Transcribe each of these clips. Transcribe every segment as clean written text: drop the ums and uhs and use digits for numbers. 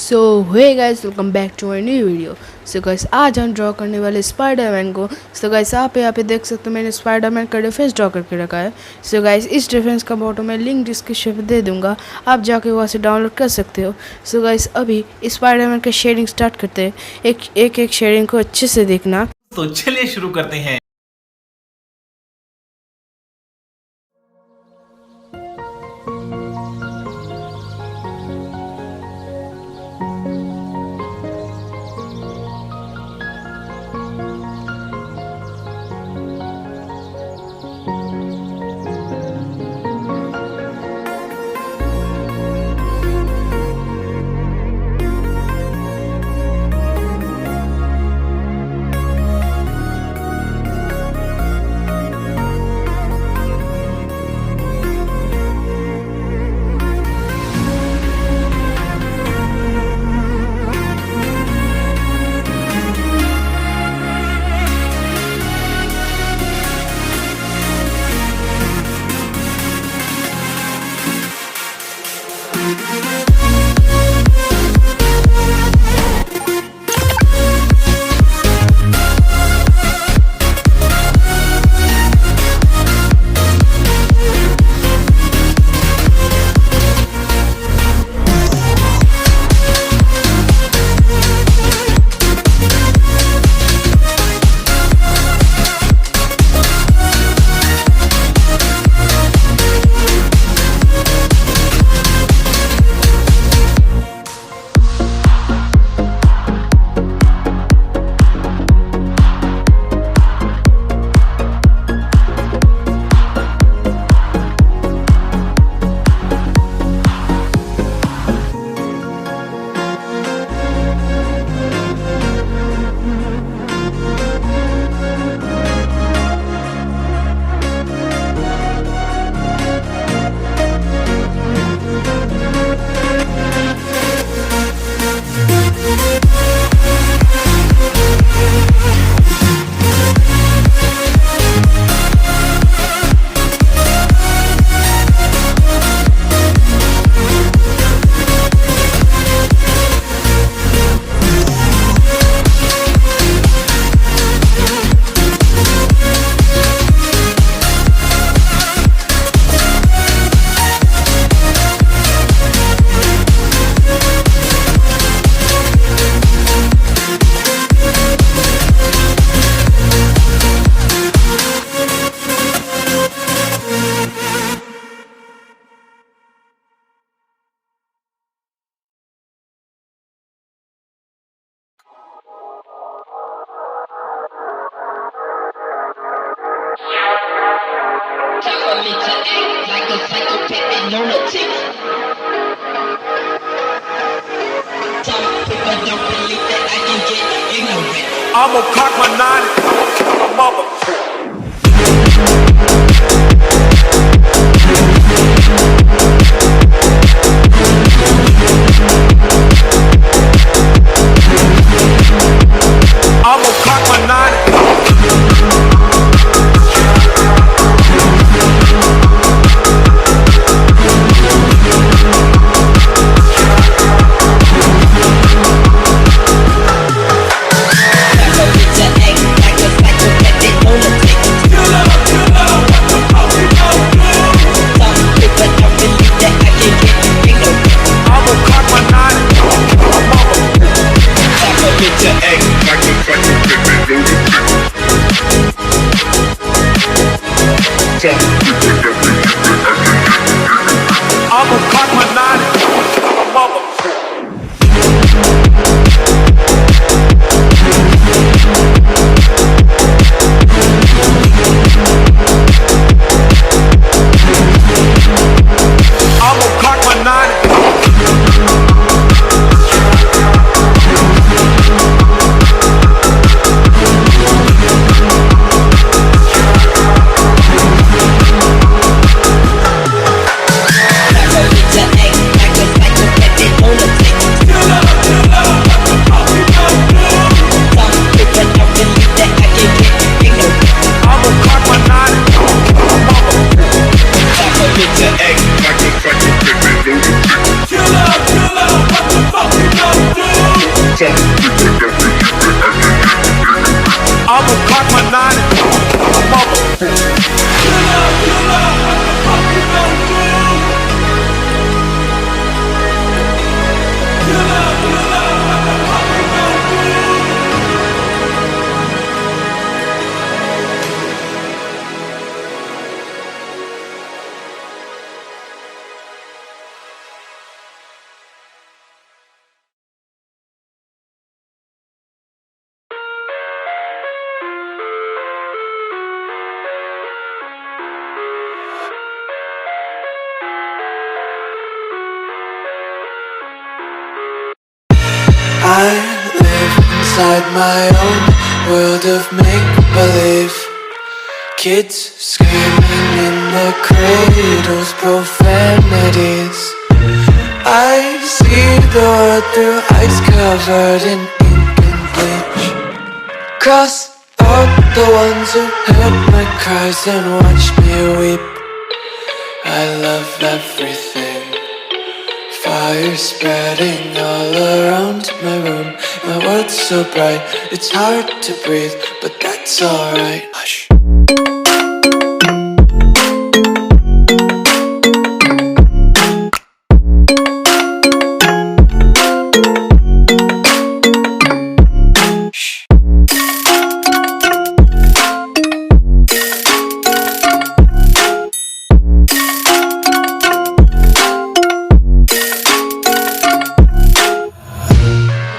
So hey guys, welcome back to my new video. So guys, आज हम draw करने वाले स्पाइडरमैन को। सो गाइस, आप यहाँ पे देख सकते हो मैंने स्पाइडरमैन का डिफेंस ड्रॉ करके रखा है। सो गाइस, इस डिफेंस का फोटो मैं लिंक डिस्क्रिप्शन में दे दूंगा, आप जाके वहाँ से डाउनलोड कर सकते हो। सो गाइस, अभी स्पाइडरमैन का शेडिंग स्टार्ट करते हैं। एक शेडिंग को अच्छे से देखना। तो चलिए शुरू करते हैं। Tell me to act like a psychopathic lunatic. Some people don't believe that I can get ignorant. I'm gonna cock my nine and my mother. I'm gonna cock my nine. I'm gonna cock my nine and my mother. I'm gonna cock my nine. I live inside my own world of make-believe. Kids screaming in their cradles, profanities. I see the world through ice covered in ink and bleach. Cross out the ones who heard my cries and watched me weep. I love everything. Fire spreading all around my room. My world's so bright, it's hard to breathe, but that's alright. Hush.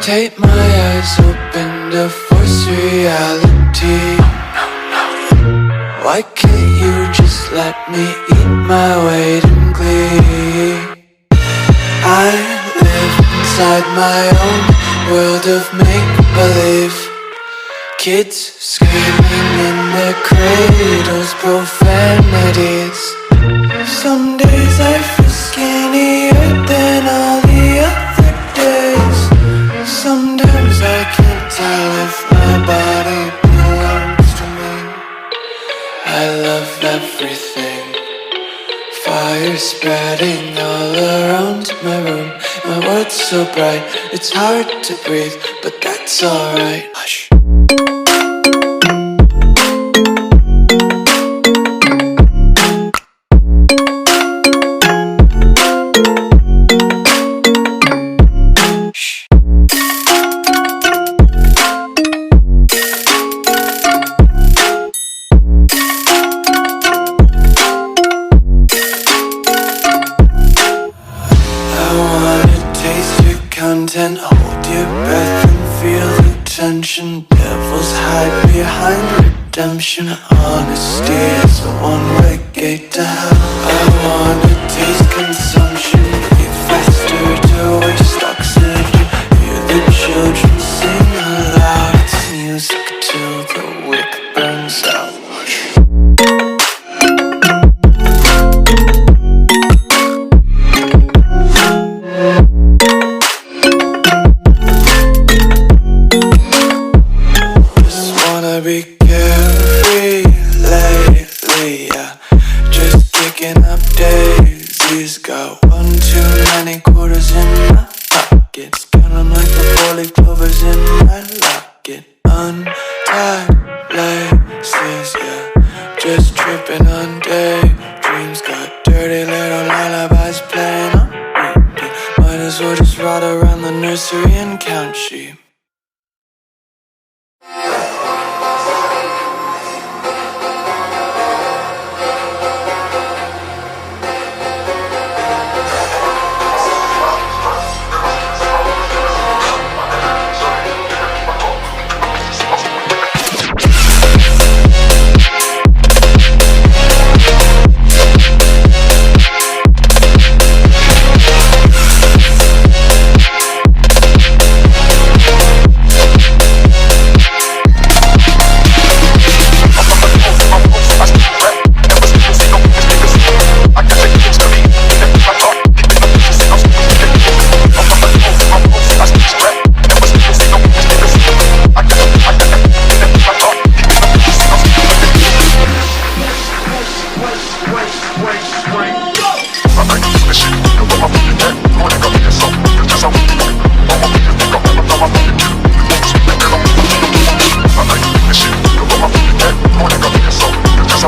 Take my eyes open to force reality. Why can't you just let me eat my weight in glee? I live inside my own world of make-believe. Kids screaming in their cradles, profanities. Some days I feel skinnier than all the other days. Sometimes I can't tell if my body belongs to me. I love everything. Fire spreading all around my room. My world's so bright, it's hard to breathe, but that's alright. Hush. Content, hold your breath and feel the tension. Devils hide behind redemption. Honesty is a one-way gate to hell. I wanna taste consumption. Be faster to waste oxygen. Hear the children sing aloud. It's music till the wick burns out. Be carefree lately, yeah. Just kicking up daisies. Got one too many quarters in my pockets. Count 'em like the 4-leaf clovers in my locket. Untied laces, yeah. Just tripping on daydreams. Got dirty little lullabies playing on repeat. Might as well just ride around the nursery and count sheep. So